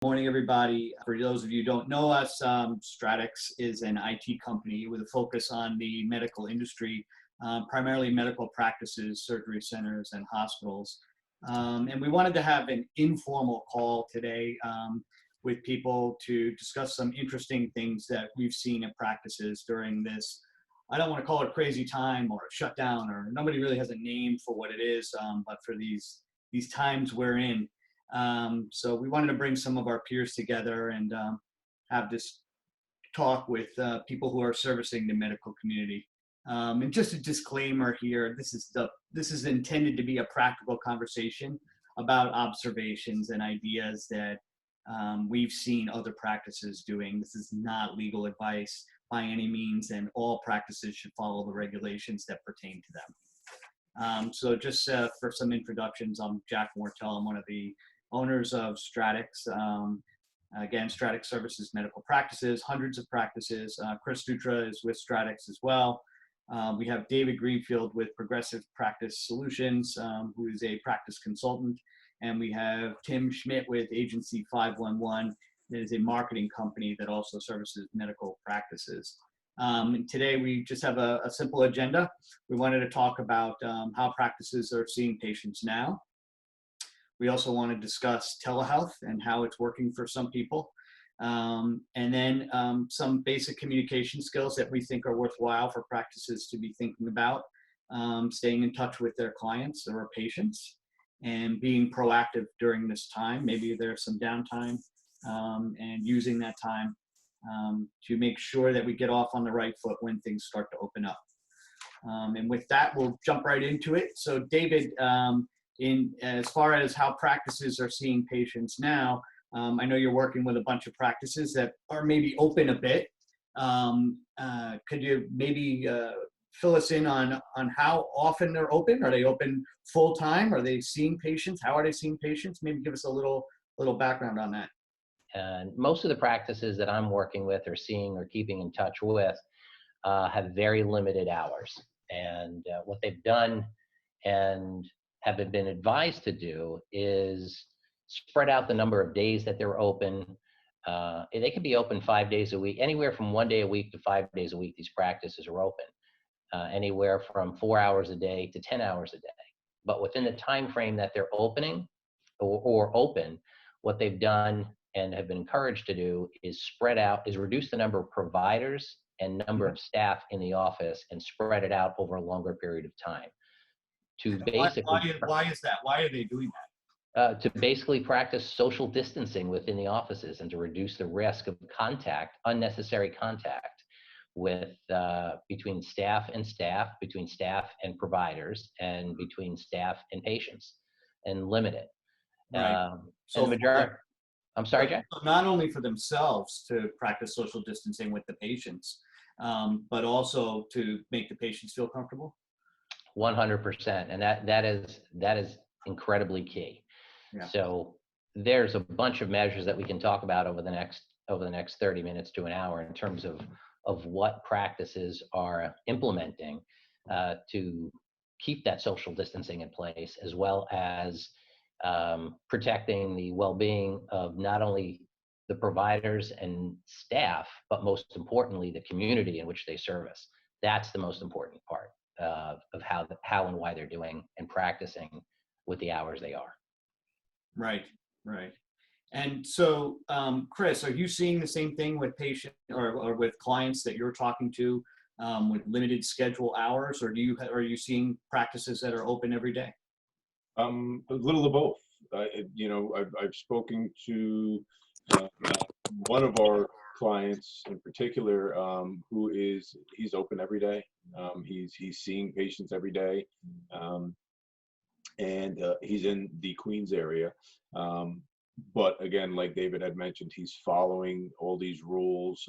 Morning, everybody. For those of you who don't know us, Stratix is an IT company with a focus on the medical industry, primarily medical practices, surgery centers, and hospitals. And we wanted to have an informal call today with people to discuss some interesting things that we've seen in practices during this. I don't want to call it a crazy time or a shutdown, or nobody really has a name for what it is, but for these times we're in. So we wanted to bring some of our peers together and have this talk with people who are servicing the medical community. And just a disclaimer here: this is intended to be a practical conversation about observations and ideas that we've seen other practices doing. This is not legal advice by any means, and all practices should follow the regulations that pertain to them. So just for some introductions, I'm Jack Mortel. I'm one of the owners of Stratix. Again, Stratix services medical practices, hundreds of practices. Chris Dutra is with Stratix as well. We have David Greenfield with Progressive Practice Solutions, who is a practice consultant. And we have Tim Schmidt with Agency 511, that is a marketing company that also services medical practices. Today, we just have a simple agenda. We wanted to talk about how practices are seeing patients now. We also want to discuss telehealth and how it's working for some people. And then some basic communication skills that we think are worthwhile for practices to be thinking about, staying in touch with their clients or patients, and being proactive during this time. Maybe there's some downtime, and using that time to make sure that we get off on the right foot when things start to open up. And with that, we'll jump right into it. So David, in as far as how practices are seeing patients now, I know you're working with a bunch of practices that are maybe open a bit. Could you maybe fill us in on how often they're open? Are they open full time? Are they seeing patients? How are they seeing patients? Maybe give us a little background on that. And most of the practices that I'm working with or seeing or keeping in touch with have very limited hours. And what they've done and have been advised to do is spread out the number of days that they're open. They could be open 5 days a week, anywhere from 1 day a week to 5 days a week. These practices are open, anywhere from 4 hours a day to 10 hours a day. But within the time frame that they're opening or open, what they've done and have been encouraged to do is reduce the number of providers and number of staff in the office and spread it out over a longer period of time. To basically, why is that? Why are they doing that? To basically practice social distancing within the offices and to reduce the risk of unnecessary contact with between staff and staff, between staff and providers, and between staff and patients, and limit it. Right. So the majority. I'm sorry, Jack? Not only for themselves to practice social distancing with the patients, but also to make the patients feel comfortable. 100%, and that is incredibly key. Yeah. So there's a bunch of measures that we can talk about over the next 30 minutes to an hour in terms of what practices are implementing to keep that social distancing in place, as well as protecting the well-being of not only the providers and staff, but most importantly, the community in which they service. That's the most important part of how and why they're doing and practicing with the hours they are. Right. And so, Chris, are you seeing the same thing with patients or with clients that you're talking to with limited schedule hours, or are you seeing practices that are open every day? A little of both. I've spoken to one of our clients in particular, he's open every day. He's seeing patients every day, and he's in the Queens area. But again, like David had mentioned, he's following all these rules.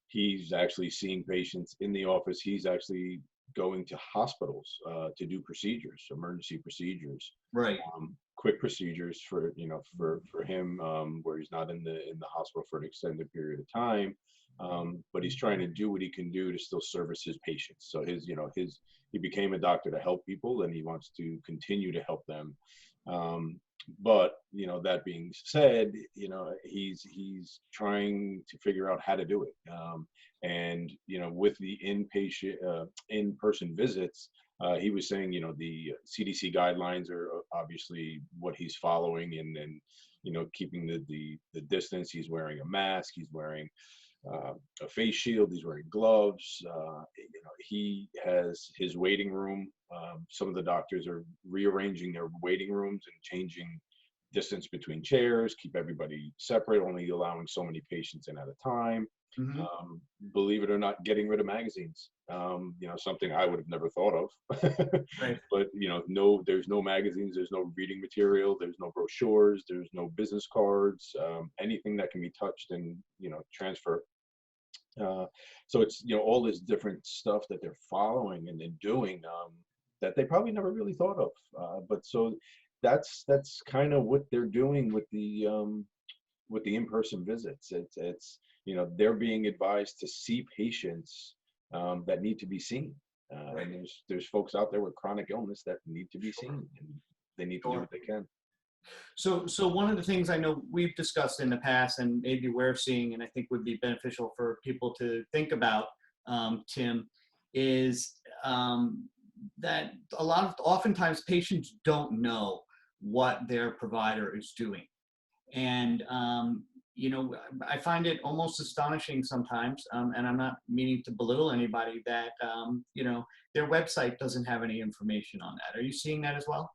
He's actually seeing patients in the office. He's actually going to hospitals to do procedures, emergency procedures, right? Quick procedures for him, where he's not in the hospital for an extended period of time, but he's trying to do what he can do to still service his patients. So he became a doctor to help people, and he wants to continue to help them. But, that being said, he's trying to figure out how to do it. And, with the in-person visits, he was saying, the CDC guidelines are obviously what he's following, and then, keeping the distance. He's wearing a mask. He's wearing a face shield. He's wearing gloves. He has his waiting room. Some of the doctors are rearranging their waiting rooms and changing distance between chairs, keep everybody separate, only allowing so many patients in at a time. Mhm. Believe it or not, getting rid of magazines. Something I would have never thought of. Right. But no, there's no magazines, there's no reading material, there's no brochures, there's no business cards, anything that can be touched and transfer. So it's all this different stuff that they're following and then doing, that they probably never really thought of. But so that's kind of what they're doing with the in-person visits. It's they're being advised to see patients that need to be seen. And there's folks out there with chronic illness that need to be seen, and they need to do what they can. So one of the things I know we've discussed in the past, and maybe we're seeing, and I think would be beneficial for people to think about, Tim, is that oftentimes patients don't know what their provider is doing. And, I find it almost astonishing sometimes, and I'm not meaning to belittle anybody, that, their website doesn't have any information on that. Are you seeing that as well?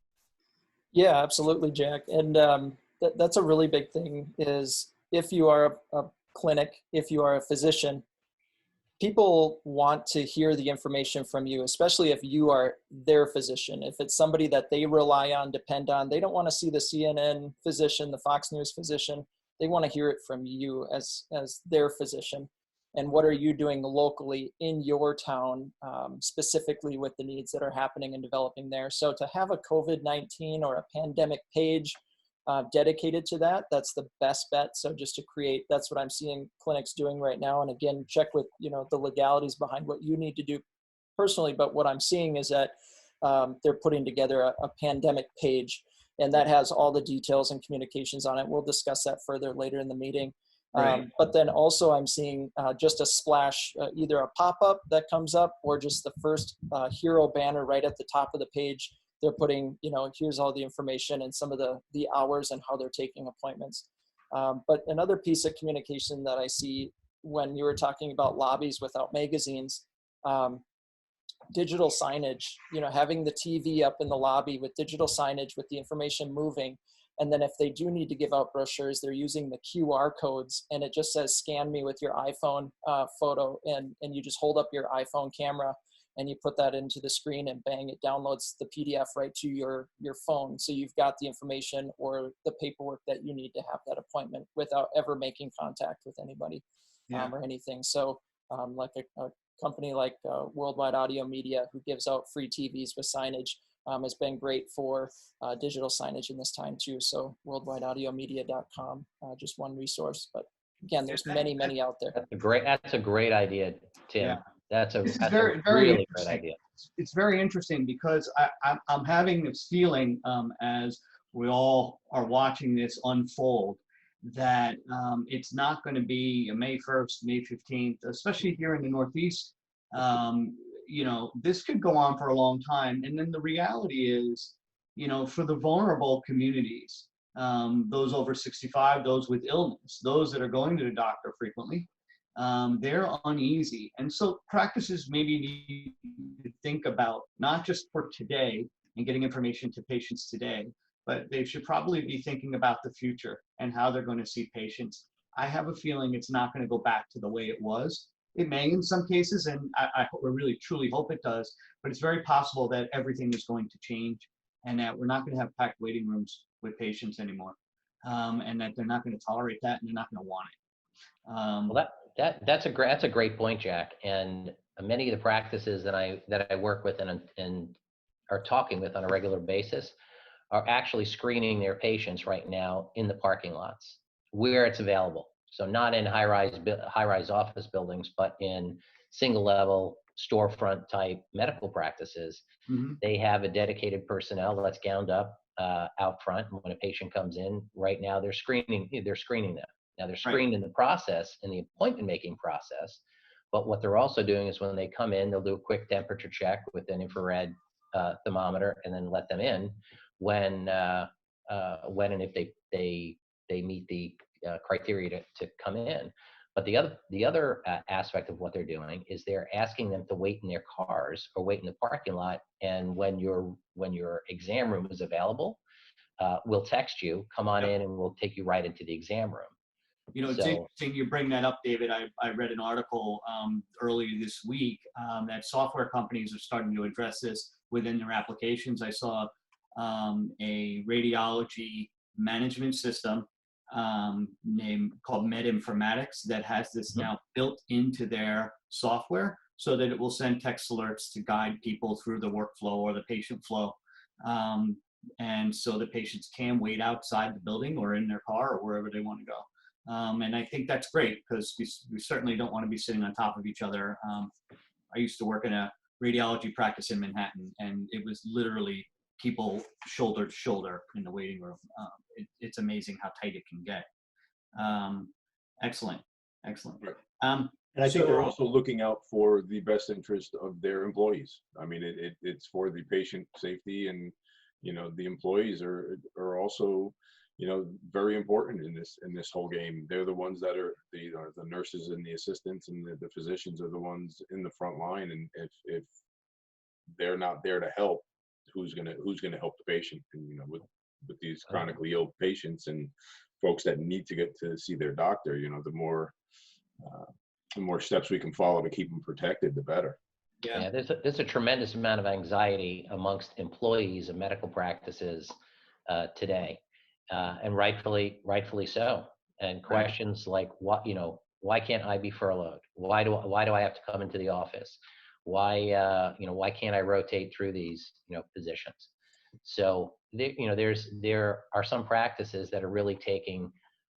Yeah, absolutely, Jack. And that's a really big thing is if you are a clinic, if you are a physician, people want to hear the information from you, especially if you are their physician. If it's somebody that they rely on, depend on, they don't want to see the CNN physician, the Fox News physician. They want to hear it from you as their physician. And what are you doing locally in your town, specifically with the needs that are happening and developing there? So to have a COVID-19 or a pandemic page dedicated to that, that's the best bet. So just to create, that's what I'm seeing clinics doing right now. And again, check with the legalities behind what you need to do personally. But what I'm seeing is that they're putting together a pandemic page, and that has all the details and communications on it. We'll discuss that further later in the meeting. Right. But then also I'm seeing just a splash, either a pop-up that comes up or just the first hero banner right at the top of the page. They're putting, here's all the information and some of the hours and how they're taking appointments. But another piece of communication that I see when you were talking about lobbies without magazines, digital signage, having the TV up in the lobby with digital signage with the information moving. And then if they do need to give out brochures, they're using the QR codes, and it just says, scan me with your iPhone photo. And you just hold up your iPhone camera and you put that into the screen, and bang, it downloads the PDF right to your phone. So you've got the information or the paperwork that you need to have that appointment without ever making contact with anybody or anything. So like a company like Worldwide Audio Media, who gives out free TVs with signage, has been great for digital signage in this time too. So worldwideaudiomedia.com, just one resource. But again, there's many out there. That's a great idea, Tim. Yeah. That's a Very really great idea. It's very interesting because I'm having this feeling as we all are watching this unfold, that it's not going to be May 1st, May 15th, especially here in the Northeast. This could go on for a long time. And then the reality is, for the vulnerable communities, those over 65, those with illness, those that are going to the doctor frequently, they're uneasy. And so practices maybe need to think about not just for today and getting information to patients today, but they should probably be thinking about the future and how they're going to see patients. I have a feeling it's not going to go back to the way it was. It may in some cases, and I really truly hope it does, but it's very possible that everything is going to change and that we're not going to have packed waiting rooms with patients anymore, and that they're not going to tolerate that and they're not going to want it. Well, that's a great point, Jack. And many of the practices that I work with and are talking with on a regular basis are actually screening their patients right now in the parking lots where it's available. So not in high-rise office buildings, but in single-level storefront type medical practices. Mm-hmm. They have a dedicated personnel that's gowned up out front. And when a patient comes in, right now they're screening them. Now they're Right. screened in the process, in the appointment making process. But what they're also doing is when they come in, they'll do a quick temperature check with an infrared thermometer, and then let them in when and if they meet the criteria to come in. But the other aspect of what they're doing is they're asking them to wait in their cars or wait in the parking lot. And when your exam room is available, we'll text you, come on in, and we'll take you right into the exam room. You know, it's interesting you bring that up, David. I read an article earlier this week that software companies are starting to address this within their applications. I saw a radiology management system called MedInformatics that has this now built into their software so that it will send text alerts to guide people through the workflow or the patient flow. And so the patients can wait outside the building or in their car or wherever they want to go. And I think that's great because we certainly don't want to be sitting on top of each other. I used to work in a radiology practice in Manhattan, and it was literally people shoulder to shoulder in the waiting room. It's amazing how tight it can get. Excellent. Right. And I think they're also looking out for the best interest of their employees. I mean, it's for the patient safety, and the employees are also very important in this whole game. They're the ones that are the nurses and the assistants, and the physicians are the ones in the front line. And if they're not there to help, who's gonna help the patient? And with these chronically ill patients and folks that need to get to see their doctor, the more steps we can follow to keep them protected, the better. Yeah, there's a tremendous amount of anxiety amongst employees of medical practices today, and rightfully so. And questions like, why can't I be furloughed? Why do I have to come into the office? Why can't I rotate through these positions? So there are some practices that are really taking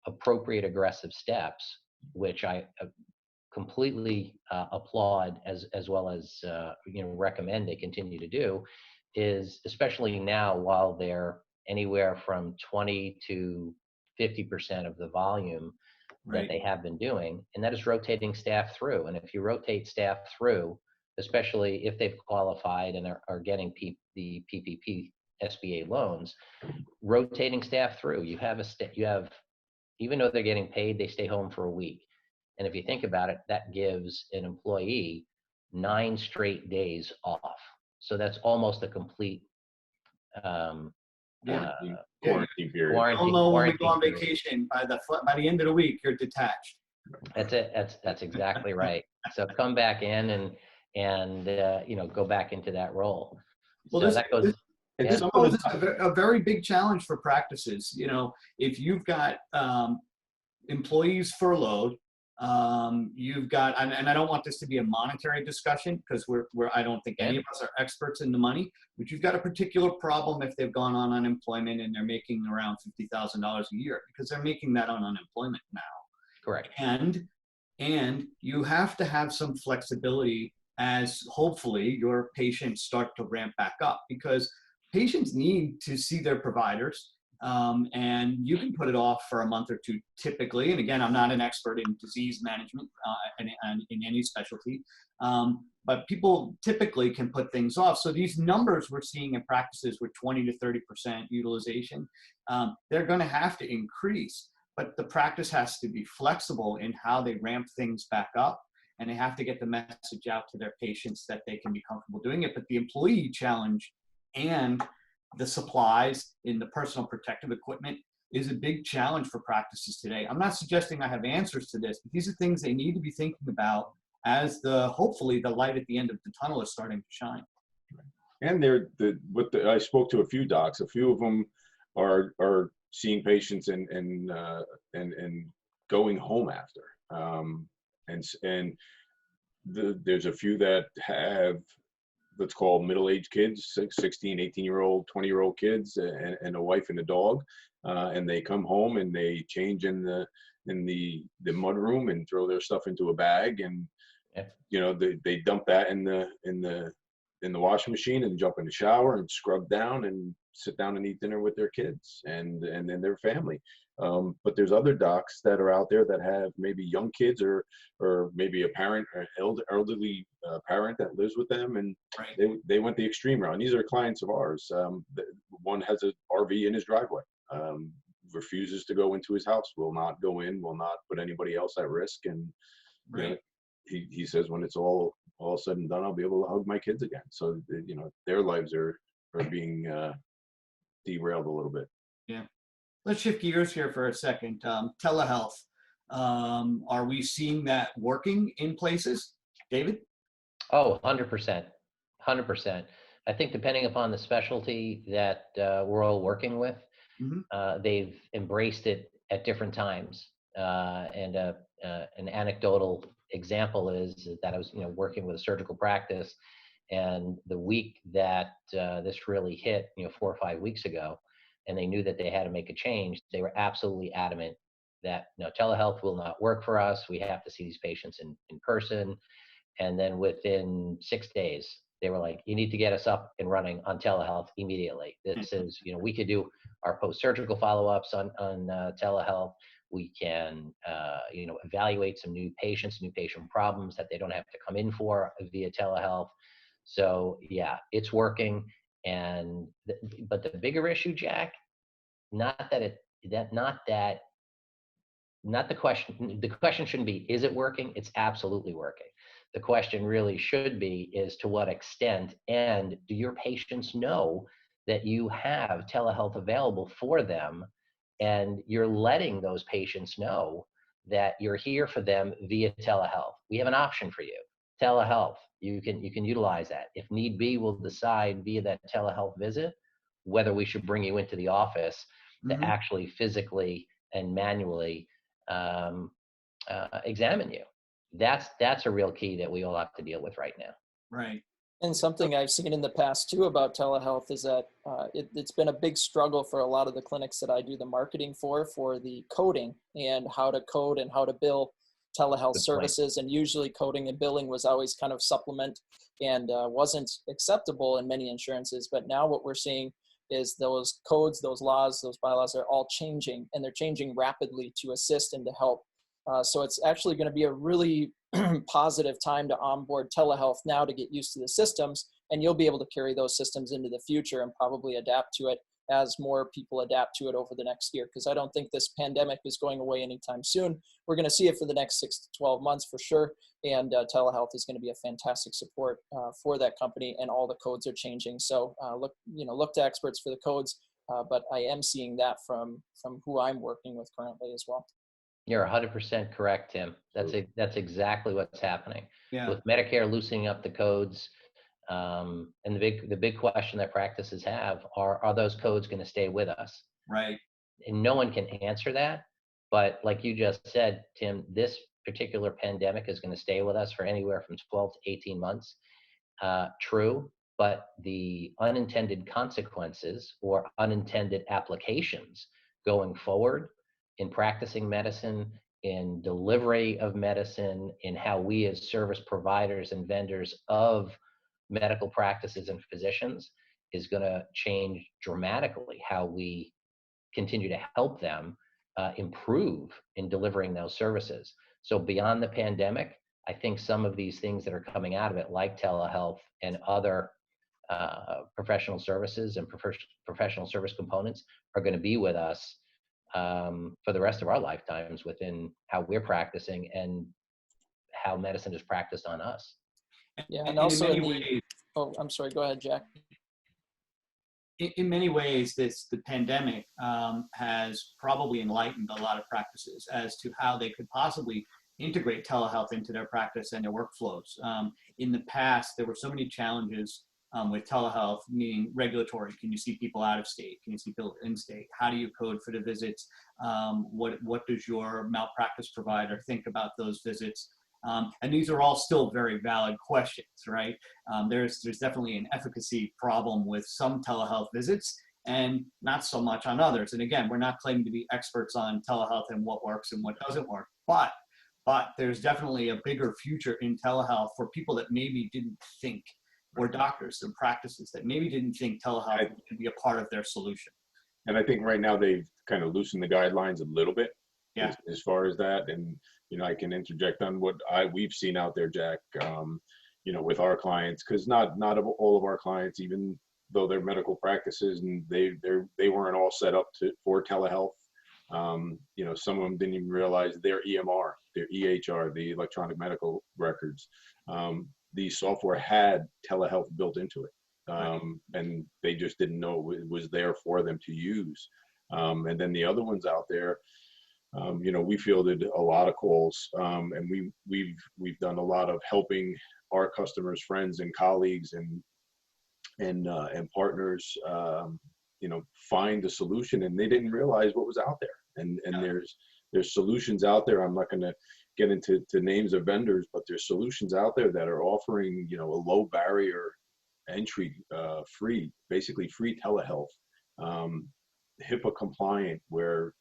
appropriate aggressive steps, which I completely applaud as well as recommend they continue to do, is especially now while they're anywhere from 20 to 50% of the volume that they have been doing, and that is rotating staff through. And if you rotate staff through, especially if they've qualified and are getting the PPP SBA loans, rotating staff through, you have even though they're getting paid, they stay home for a week. And if you think about it, that gives an employee 9 straight days off. So that's almost a complete Quarantine period. when we go on vacation, by the end of the week, you're detached. That's it. That's exactly right. So come back in and go back into that role. Well, so that goes. This poses a very big challenge for practices. If you've got employees furloughed, you've got, and I don't want this to be a monetary discussion because I don't think any of us are experts in the money, but you've got a particular problem if they've gone on unemployment and they're making around $50,000 a year, because they're making that on unemployment now. Correct. And you have to have some flexibility as hopefully your patients start to ramp back up, because patients need to see their providers. And you can put it off for a month or two typically. And again, I'm not an expert in disease management in any specialty, but people typically can put things off. So these numbers we're seeing in practices with 20 to 30% utilization, they're going to have to increase, but the practice has to be flexible in how they ramp things back up. And they have to get the message out to their patients that they can be comfortable doing it. But the employee challenge and the supplies in the personal protective equipment is a big challenge for practices today. I'm not suggesting I have answers to this, but these are things they need to be thinking about as hopefully the light at the end of the tunnel is starting to shine. And I spoke to a few docs. A few of them are seeing patients and going home after. There's a few that have, let's call middle-aged kids, 16, 18-year-old, 20-year-old kids, and a wife and a dog, and they come home and they change in the mud room and throw their stuff into a bag, and they dump that in the washing machine and jump in the shower and scrub down and sit down and eat dinner with their kids and then their family. But there's other docs that are out there that have maybe young kids or maybe a parent or elderly parent that lives with them, and they went the extreme route. And these are clients of ours. One has an RV in his driveway, refuses to go into his house, will not go in, will not put anybody else at risk. And you know, he says when it's all said and done, I'll be able to hug my kids again. So you know, their lives are being derailed a little bit. Yeah. Let's shift gears here for a second. Telehealth. Are we seeing that working in places, David? Oh, 100%. 100%. I think depending upon the specialty that we're all working with, they've embraced it at different times. And an anecdotal example is that I was, working with a surgical practice, and the week that this really hit, 4 or 5 weeks ago, and they knew that they had to make a change, they were absolutely adamant that telehealth will not work for us. We have to see these patients in person. And then within 6 days, they were like, you need to get us up and running on telehealth immediately. This is, we could do our post-surgical follow-ups on telehealth. We can, evaluate some new patients, new patient problems that they don't have to come in for via telehealth. So yeah, it's working. And, but the bigger issue, Jack, not the question shouldn't be, is it working? It's absolutely working. The question really should be is to what extent, and do your patients know that you have telehealth available for them, and you're letting those patients know that you're here for them via telehealth. We have an option for you, telehealth. You can utilize that. If need be, we'll decide via that telehealth visit whether we should bring you into the office to actually physically and manually examine you. That's a real key that we all have to deal with right now. Right. And something I've seen in the past too about telehealth is that it's been a big struggle for a lot of the clinics that I do the marketing for the coding and how to code and how to bill telehealth services. And usually coding and billing was always kind of supplement and wasn't acceptable in many insurances. But now what we're seeing is those codes, those laws, those bylaws are all changing, and they're changing rapidly to assist and to help. So it's actually going to be a really positive time to onboard telehealth now to get used to the systems, and you'll be able to carry those systems into the future and probably adapt to it as more people adapt to it over the next year. Because I don't think this pandemic is going away anytime soon. We're going to see it for the next 6 to 12 months for sure. And telehealth is going to be a fantastic support for that company, and all the codes are changing. So look to experts for the codes, but I am seeing that from who I'm working with currently as well. You're 100% correct, Tim. That's exactly what's happening. Yeah. With Medicare loosening up the codes, and the big question that practices have are those codes going to stay with us? Right. And no one can answer that. But like you just said, Tim, this particular pandemic is going to stay with us for anywhere from 12 to 18 months. True, but the unintended consequences or unintended applications going forward in practicing medicine, in delivery of medicine, in how we as service providers and vendors of medical practices and physicians is going to change dramatically how we continue to help them improve in delivering those services. So beyond the pandemic, I think some of these things that are coming out of it, like telehealth and other professional services and professional service components, are going to be with us for the rest of our lifetimes within how we're practicing and how medicine is practiced on us. Yeah, and also oh, I'm sorry, go ahead, Jack. In many ways, the pandemic has probably enlightened a lot of practices as to how they could possibly integrate telehealth into their practice and their workflows. In the past, there were so many challenges with telehealth, meaning regulatory. Can you see people out of state? Can you see people in state? How do you code for the visits? What does your malpractice provider think about those visits? And these are all still very valid questions, right? There's definitely an efficacy problem with some telehealth visits and not so much on others. And again, we're not claiming to be experts on telehealth and what works and what doesn't work, but there's definitely a bigger future in telehealth for people that maybe didn't think, or doctors and practices that maybe didn't think telehealth could be a part of their solution. And I think right now they've kind of loosened the guidelines a little bit as far as that. And, I can interject on what we've seen out there, Jack, with our clients, because not all of our clients, even though they're medical practices and they weren't all set up for telehealth. Some of them didn't even realize their EMR, their EHR, the electronic medical records. The software had telehealth built into it. And they just didn't know it was there for them to use. And then the other ones out there, we fielded a lot of calls, and we've done a lot of helping our customers, friends, and colleagues, and partners, find a solution, and they didn't realize what was out there. And there's solutions out there. I'm not going to get into names of vendors, but there's solutions out there that are offering, a low barrier entry, basically free telehealth, HIPAA compliant, where,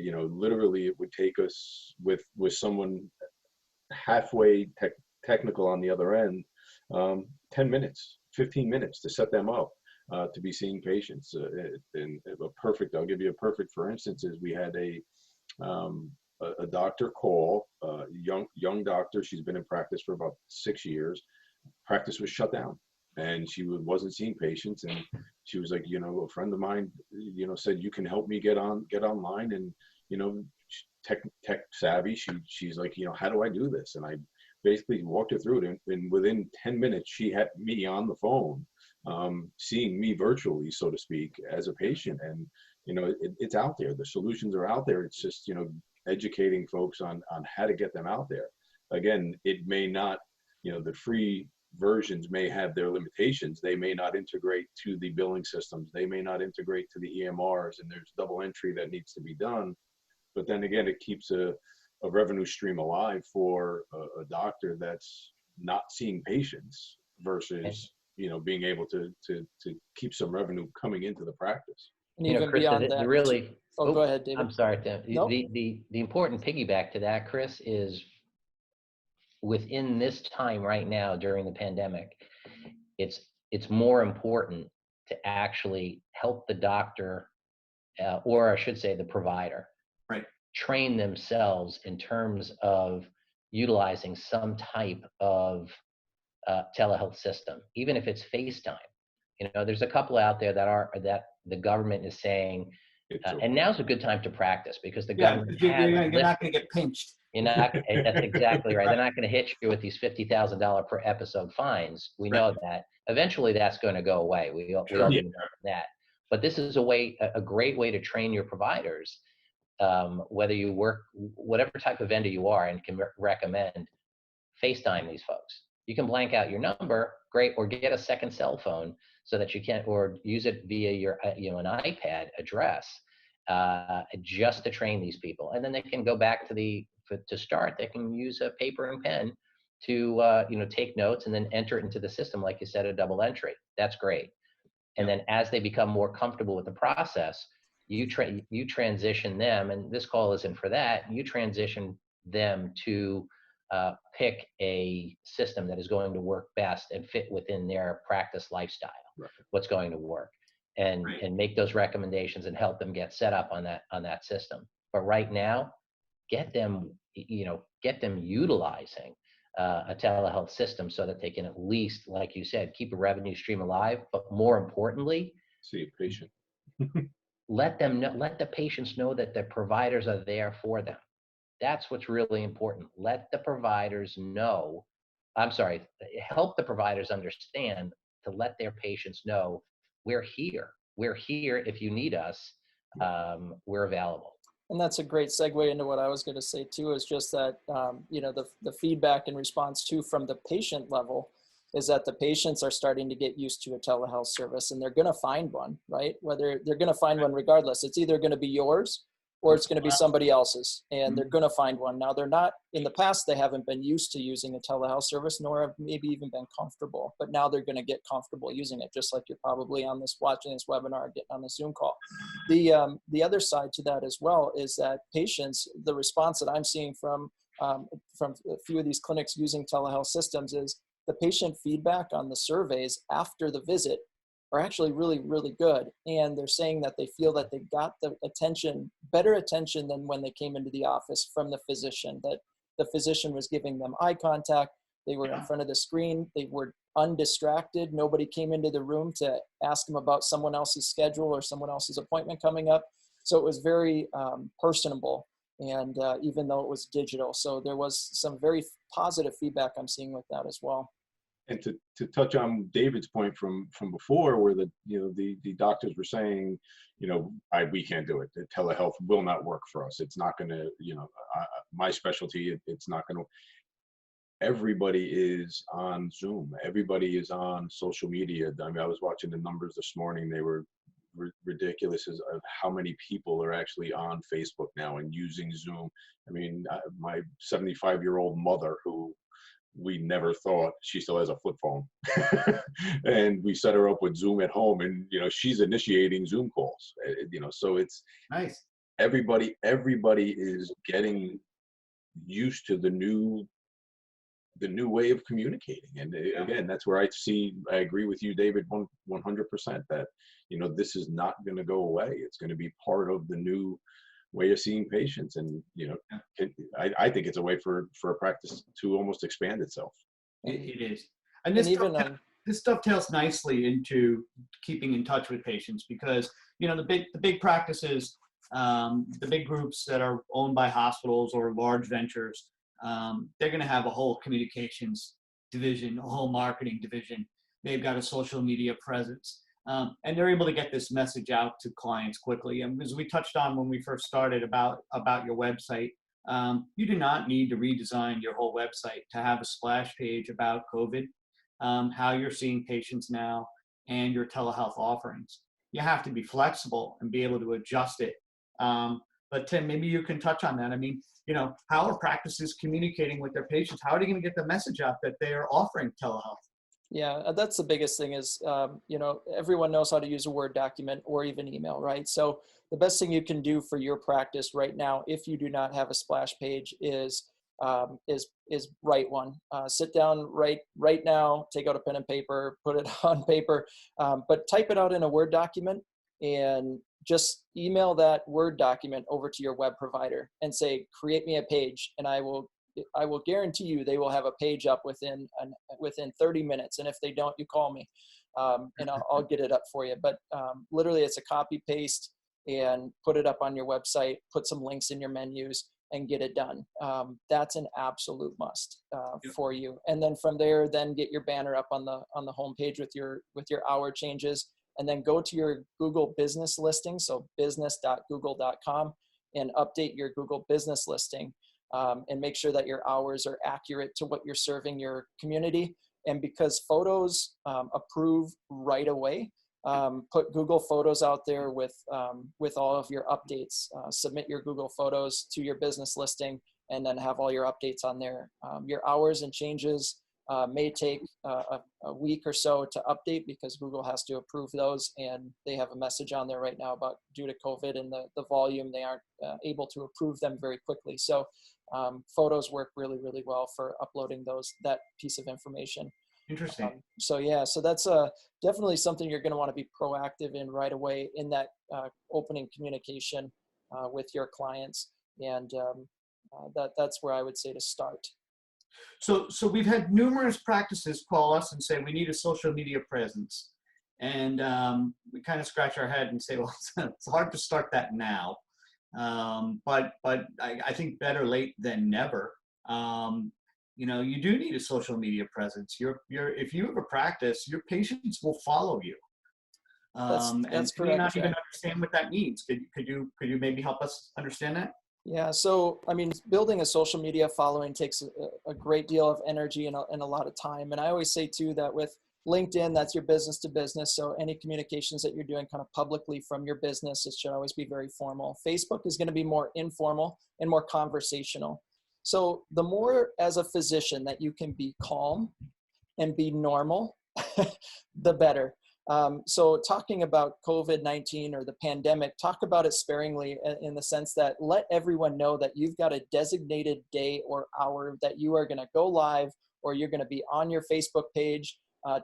literally it would take us with someone halfway technical on the other end, 10 minutes, 15 minutes to set them up to be seeing patients. I'll give you a perfect, for instance, is we had a doctor call, young doctor. She's been in practice for about 6 years. Practice was shut down, and she wasn't seeing patients. And she was like, a friend of mine, said, you can help me get online, and, tech savvy. She's like, how do I do this? And I basically walked her through it. And within 10 minutes, she had me on the phone, seeing me virtually, so to speak, as a patient. And, it's out there. The solutions are out there. It's just, educating folks on how to get them out there. Again, it may not, the free versions may have their limitations. They may not integrate to the billing systems. They may not integrate to the EMRs, and there's double entry that needs to be done. But then again, it keeps a revenue stream alive for a doctor that's not seeing patients versus, being able to keep some revenue coming into the practice. And even Chris, beyond that, really. go ahead, David. I'm sorry, Tim. Nope. The important piggyback to that, Chris, is within this time right now during the pandemic, it's more important to actually help the doctor, or I should say the provider, train themselves in terms of utilizing some type of telehealth system, even if it's FaceTime. There's a couple out there that the government is saying, and now's a good time to practice, because the government you're not going to get pinched. That's exactly right. They're not going to hit you with these $50,000 per episode fines. We know that. Eventually, that's going to go away. We all know that. But this is a great way to train your providers, whether you work, whatever type of vendor you are, and can recommend FaceTime these folks. You can blank out your number, great, or get a second cell phone so that you can, or use it via your, an iPad address, just to train these people. And then they can go back to start, they can use a paper and pen to, take notes and then enter it into the system. Like you said, a double entry. That's great. And then as they become more comfortable with the process, you transition them, and this call isn't for that, you transition them to pick a system that is going to work best and fit within their practice lifestyle, what's going to work, and make those recommendations and help them get set up on that system. But right now, get them utilizing a telehealth system so that they can at least, like you said, keep a revenue stream alive, but more importantly, see a patient. let the patients know that the providers are there for them. That's what's really important. Let the providers know, help the providers understand to let their patients know, we're here. We're here if you need us. We're available. And that's a great segue into what I was going to say too, is just that, the feedback and response too from the patient level is that the patients are starting to get used to a telehealth service, and they're going to find one, right? Whether they're going to find one regardless, it's either going to be yours or it's going to be somebody else's, and they're going to find one. Now, they're not, in the past, they haven't been used to using a telehealth service, nor have maybe even been comfortable, but now they're going to get comfortable using it, just like you're probably watching this webinar, getting on the Zoom call. The other side to that as well is that patients, the response that I'm seeing from a few of these clinics using telehealth systems is the patient feedback on the surveys after the visit are actually really, really good. And they're saying that they feel that they got the attention, better attention than when they came into the office from the physician, that the physician was giving them eye contact. They were in front of the screen. They were undistracted. Nobody came into the room to ask them about someone else's schedule or someone else's appointment coming up. So it was very personable, and even though it was digital. So there was some very positive feedback I'm seeing with that as well. And to touch on David's point from before, where the doctors were saying, we can't do it. The telehealth will not work for us. It's not going to, my specialty, it's not going to. Everybody is on Zoom. Everybody is on social media. I mean, I was watching the numbers this morning. They were ridiculous as of how many people are actually on Facebook now and using Zoom. I mean, my 75-year-old mother, who we never thought, she still has a flip phone, and we set her up with Zoom at home, and she's initiating Zoom calls. So it's Nice. Everybody is getting used to the new way of communicating. And again, that's where I agree with you, David, 100%, that, this is not going to go away. It's going to be part of the new way of seeing patients. And, I think it's a way for a practice to almost expand itself. It is. And this dovetails nicely into keeping in touch with patients, because, the big practices, the big groups that are owned by hospitals or large ventures, they're going to have a whole communications division, a whole marketing division. They've got a social media presence, and they're able to get this message out to clients quickly. And as we touched on when we first started about your website, you do not need to redesign your whole website to have a splash page about COVID, how you're seeing patients now, and your telehealth offerings. You have to be flexible and be able to adjust it. But Tim, maybe you can touch on that. I mean, how are practices communicating with their patients? How are they going to get the message out that they are offering telehealth? Yeah, that's the biggest thing is, everyone knows how to use a Word document or even email, right? So the best thing you can do for your practice right now, if you do not have a splash page, is write one. Sit down, right now, take out a pen and paper, put it on paper, but type it out in a Word document and just email that Word document over to your web provider and say, create me a page, and I will guarantee you they will have a page up within 30 minutes. And if they don't, you call me, and I'll get it up for you. But literally, it's a copy paste and put it up on your website, put some links in your menus, and get it done. That's an absolute must for you. And then from there, then get your banner up on the homepage with your hour changes. And then go to your Google business listing, so business.google.com, and update your Google business listing, and make sure that your hours are accurate to what you're serving your community. And because photos approve right away, put Google Photos out there with all of your updates. Submit your Google Photos to your business listing, and then have all your updates on there. Your hours and changes may take a week or so to update, because Google has to approve those, and they have a message on there right now about, due to COVID and the volume, they aren't able to approve them very quickly. So photos work really, really well for uploading that piece of information. Interesting. So that's definitely something you're going to want to be proactive in right away in that opening communication with your clients, and that's where I would say to start. So we've had numerous practices call us and say we need a social media presence, and we kind of scratch our head and say, well, it's hard to start that now, but I think better late than never. You do need a social media presence. If you have a practice, your patients will follow you. That's and correct. may not even understand what that means. Could you maybe help us understand that? Yeah, so I mean, building a social media following takes a great deal of energy and a lot of time. And I always say too that with LinkedIn, that's your business to business. So any communications that you're doing kind of publicly from your business, it should always be very formal. Facebook is going to be more informal and more conversational. So the more as a physician that you can be calm and be normal, the better. So talking about COVID-19 or the pandemic, talk about it sparingly in the sense that let everyone know that you've got a designated day or hour that you are going to go live or you're going to be on your Facebook page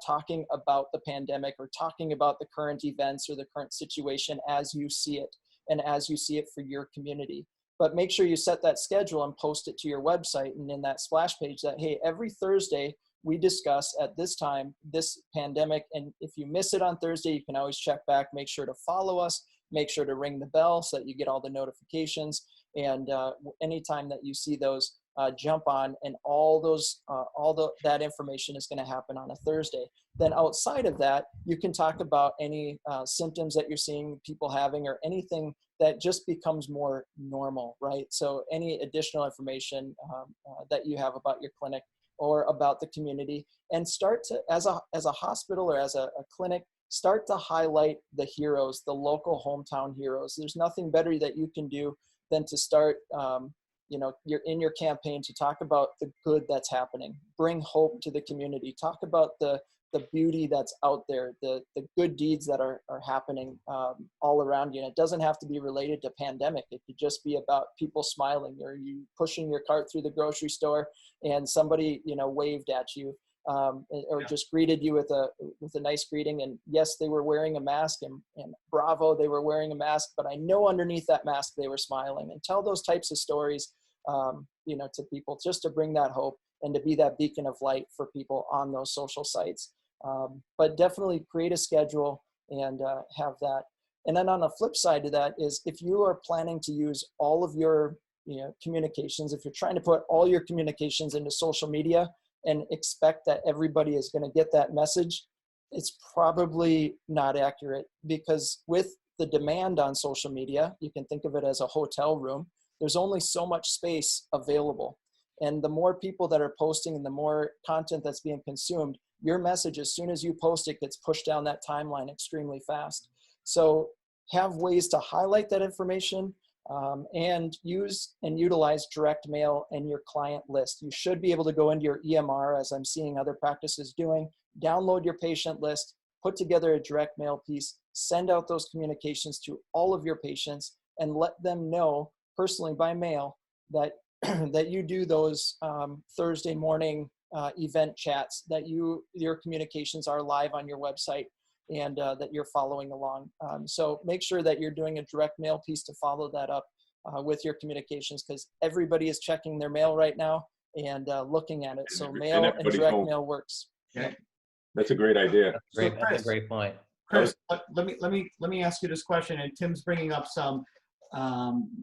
talking about the pandemic or talking about the current events or the current situation as you see it and as you see it for your community. But make sure you set that schedule and post it to your website and in that splash page that, hey, every Thursday we discuss at this time this pandemic. And if you miss it on Thursday, you can always check back. Make sure to follow us. Make sure to ring the bell so that you get all the notifications. And anytime that you see those, jump on, and that information is going to happen on a Thursday. Then outside of that, you can talk about any symptoms that you're seeing people having or anything that just becomes more normal, right? So any additional information that you have about your clinic or about the community, and start to, as a hospital or as a clinic, start to highlight the heroes, the local hometown heroes. There's nothing better that you can do than to start, you're in your campaign to talk about the good that's happening, bring hope to the community, talk about the beauty that's out there, the good deeds that are happening all around you. And it doesn't have to be related to pandemic. It could just be about people smiling, or you pushing your cart through the grocery store and somebody, waved at you. Or just greeted you with a nice greeting. And yes, they were wearing a mask, and bravo, they were wearing a mask, but I know underneath that mask, they were smiling. And tell those types of stories, to people, just to bring that hope and to be that beacon of light for people on those social sites. But definitely create a schedule and have that. And then on the flip side to that is, if you are planning to use all of your communications, if you're trying to put all your communications into social media and expect that everybody is going to get that message, it's probably not accurate, because with the demand on social media, you can think of it as a hotel room. There's only so much space available. And the more people that are posting and the more content that's being consumed, your message, as soon as you post it, gets pushed down that timeline extremely fast. So have ways to highlight that information, and use and utilize direct mail and your client list. You should be able to go into your EMR, as I'm seeing other practices doing, download your patient list, put together a direct mail piece, send out those communications to all of your patients, and let them know personally by mail that that you do those Thursday morning event chats, that your communications are live on your website, and that you're following along. So make sure that you're doing a direct mail piece to follow that up with your communications, because everybody is checking their mail right now and looking at it. So mail and direct mail works. Okay. That's a great idea. That's a great point. Chris, let me ask you this question. And Tim's bringing up some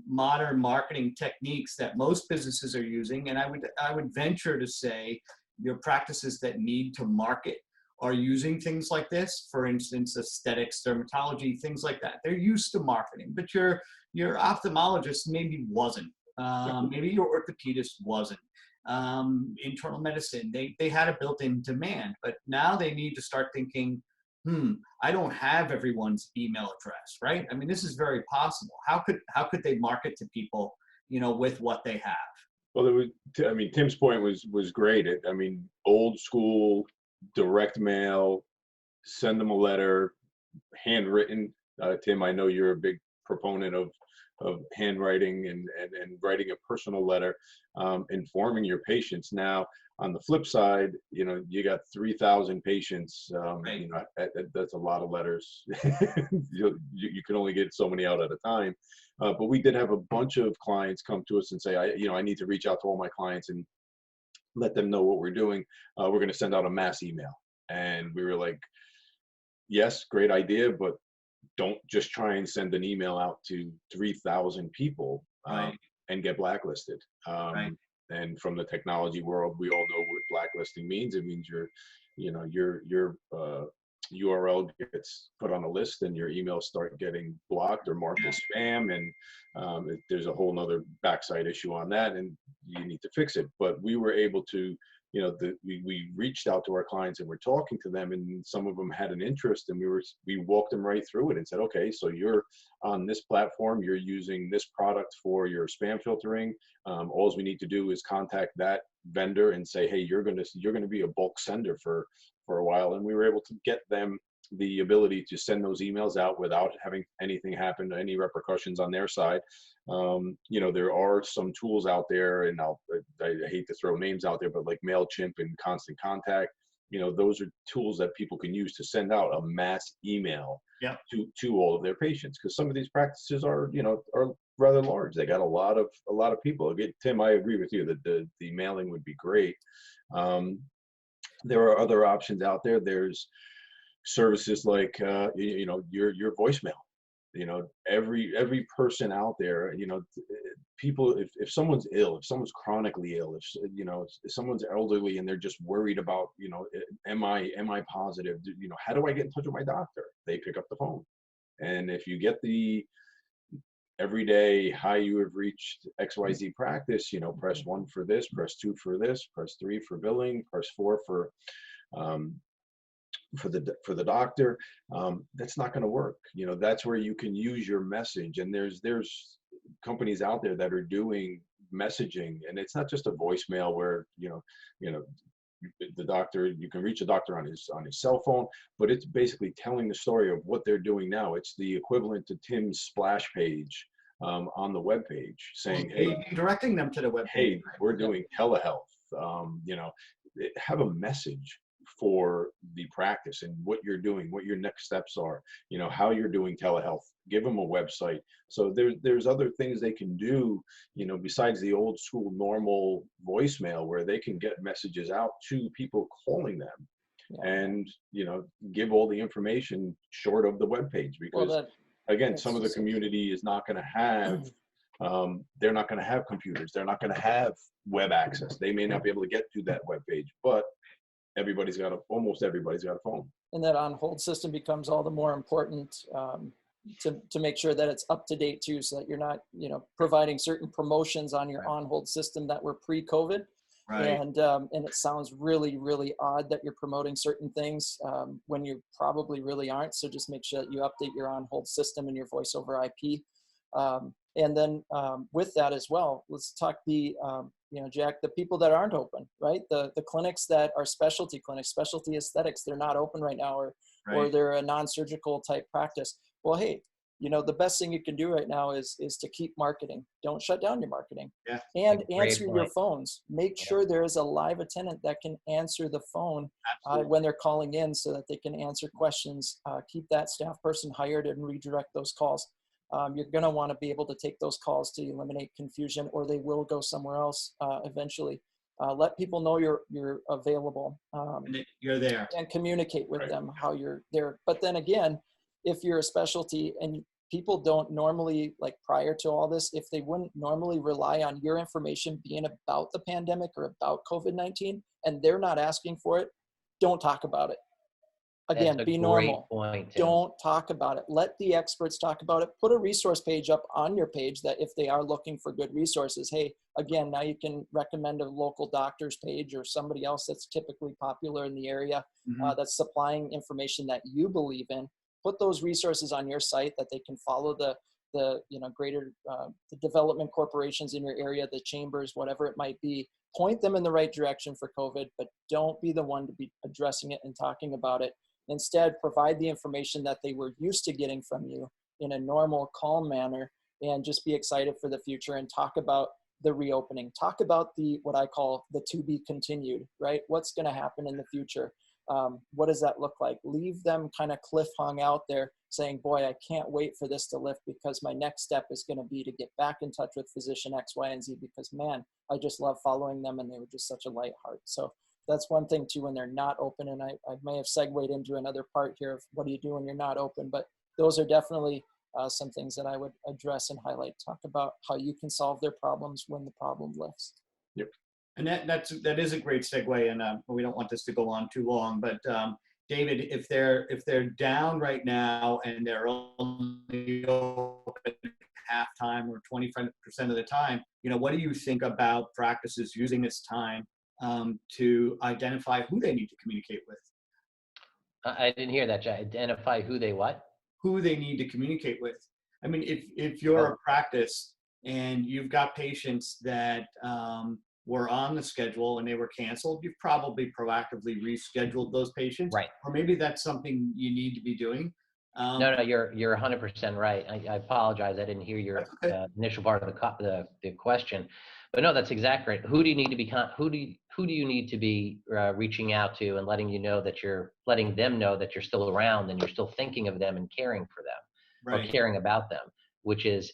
modern marketing techniques that most businesses are using, and I would venture to say your practices that need to market are using things like this. For instance, aesthetics, dermatology, things like that. They're used to marketing, but your ophthalmologist maybe wasn't. Maybe your orthopedist wasn't. Internal medicine, they had a built-in demand, but now they need to start thinking, I don't have everyone's email address, right? I mean, this is very possible. How could they market to people, with what they have? Well, Tim's point was great. Old school, direct mail, send them a letter, handwritten. Tim, I know you're a big proponent of handwriting and writing a personal letter, informing your patients. Now, on the flip side, you got 3,000 patients. Right. That's a lot of letters. You can only get so many out at a time. But we did have a bunch of clients come to us and say, I need to reach out to all my clients and let them know what we're doing. We're going to send out a mass email. And we were like, yes, great idea, but don't just try and send an email out to 3,000 people and get blacklisted. Right. And from the technology world, we all know what blacklisting means. It means your URL gets put on a list and your emails start getting blocked or marked as spam. And there's a whole nother backside issue on that, and you need to fix it. But we were able to, we reached out to our clients and we're talking to them, and some of them had an interest, and we walked them right through it and said, okay, so you're on this platform, you're using this product for your spam filtering. All we need to do is contact that vendor and say, hey, you're going to be a bulk sender for a while. And we were able to get them the ability to send those emails out without having anything happen, any repercussions on their side. There are some tools out there, and I hate to throw names out there, but like MailChimp and Constant Contact, those are tools that people can use to send out a mass email to all of their patients. Because some of these practices are rather large. They got a lot of people. Again, Tim, I agree with you that the mailing would be great. There are other options out there. There's services like your voicemail. Every person out there, people, if someone's ill, if someone's chronically ill, if someone's elderly and they're just worried about, am I positive? How do I get in touch with my doctor? They pick up the phone. And if you get the everyday, hi, you have reached XYZ practice, press 1 for this, press 2 for this, press 3 for billing, press 4 for the doctor, that's not going to work. That's where you can use your message. And there's companies out there that are doing messaging, and it's not just a voicemail where the doctor, you can reach a doctor on his cell phone, but it's basically telling the story of what they're doing now. It's the equivalent to Tim's splash page on the web page, saying, hey, directing them to the web page. Hey, we're doing telehealth. Have a message for the practice and what you're doing, what your next steps are, how you're doing telehealth. Give them a website. So there's other things they can do, besides the old school normal voicemail, where they can get messages out to people calling them, and give all the information short of the webpage. Because again, some of the community is not going to have they're not going to have computers, they're not going to have web access, they may not be able to get to that web page, but almost everybody's got a phone. And that on-hold system becomes all the more important to make sure that it's up to date too, so that you're not, providing certain promotions on your on-hold system that were pre-COVID. Right. And it sounds really, really odd that you're promoting certain things when you probably really aren't. So just make sure that you update your on-hold system and your voice over IP. And then with that as well, let's talk Jack, the people that aren't open, right? The clinics that are specialty clinics, specialty aesthetics, they're not open right now, or they're a non-surgical type practice. Well, hey, the best thing you can do right now is to keep marketing. Don't shut down your marketing. Yeah. And answer your phones. Make sure there is a live attendant that can answer the phone when they're calling in, so that they can answer questions. Keep that staff person hired and redirect those calls. You're going to want to be able to take those calls to eliminate confusion, or they will go somewhere else eventually. Let people know you're available. You're there. And communicate with them how you're there. But then again, if you're a specialty and people don't normally, like prior to all this, if they wouldn't normally rely on your information being about the pandemic or about COVID-19, and they're not asking for it, don't talk about it. Again, be normal. Point, don't talk about it. Let the experts talk about it. Put a resource page up on your page that if they are looking for good resources, hey, again, now you can recommend a local doctor's page or somebody else that's typically popular in the area that's supplying information that you believe in. Put those resources on your site that they can follow the greater the development corporations in your area, the chambers, whatever it might be. Point them in the right direction for COVID, but don't be the one to be addressing it and talking about it. Instead, provide the information that they were used to getting from you in a normal, calm manner, and just be excited for the future and talk about the reopening. Talk about what I call the to be continued, right? What's going to happen in the future? What does that look like? Leave them kind of cliff hung out there saying, boy, I can't wait for this to lift, because my next step is going to be to get back in touch with physician X, Y, and Z, because man, I just love following them and they were just such a light heart. So that's one thing too, when they're not open. And I may have segued into another part here of what do you do when you're not open, but those are definitely some things that I would address and highlight. Talk about how you can solve their problems when the problem lifts. Yep. And that is a great segue, and we don't want this to go on too long. But David, if they're down right now and they're only open half-time or 25% of the time, what do you think about practices using this time to identify who they need to communicate with? I didn't hear that, Jack. Identify who they what? Who they need to communicate with. I mean, if you're a practice and you've got patients that were on the schedule and they were canceled, you've probably proactively rescheduled those patients. Right. Or maybe that's something you need to be doing. No, you're 100% right. I apologize. I didn't hear your That's okay. initial part of the question, but no, that's exactly right. Who do you need to be who do you need to be reaching out to and letting them know that you're still around and you're still thinking of them and caring for them or Right. caring about them, which is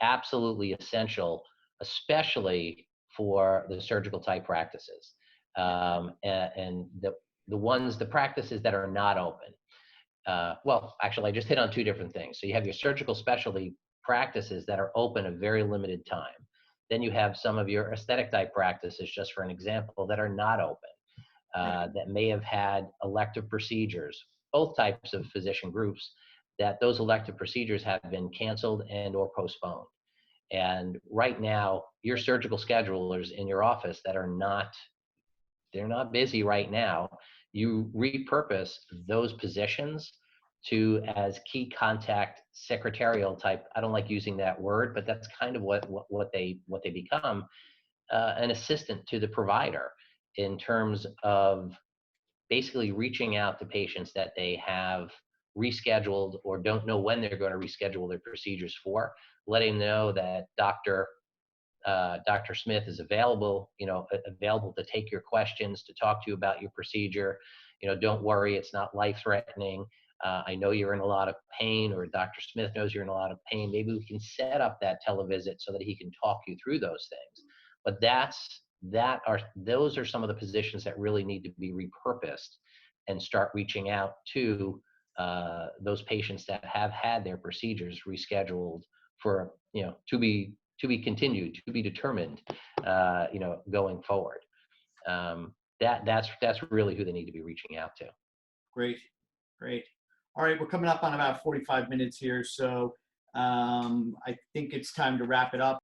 absolutely essential, especially for the surgical type practices, and the practices that are not open. Well, actually, I just hit on two different things. So you have your surgical specialty practices that are open a very limited time. Then you have some of your aesthetic type practices, just for an example, that are not open, that may have had elective procedures, both types of physician groups, that those elective procedures have been canceled and or postponed. And right now, your surgical schedulers in your office that they're not busy right now, you repurpose those positions to as key contact secretarial type. I don't like using that word, but that's kind of what they become, an assistant to the provider in terms of basically reaching out to patients that they have rescheduled or don't know when they're going to reschedule their procedures for, letting them know that Dr. Smith is available, available to take your questions, to talk to you about your procedure. Don't worry, it's not life-threatening. I know you're in a lot of pain, or Dr. Smith knows you're in a lot of pain. Maybe we can set up that televisit so that he can talk you through those things. But those are some of the positions that really need to be repurposed and start reaching out to those patients that have had their procedures rescheduled for, to be continued, to be determined, going forward. That's really who they need to be reaching out to. Great. All right, we're coming up on about 45 minutes here, so I think it's time to wrap it up.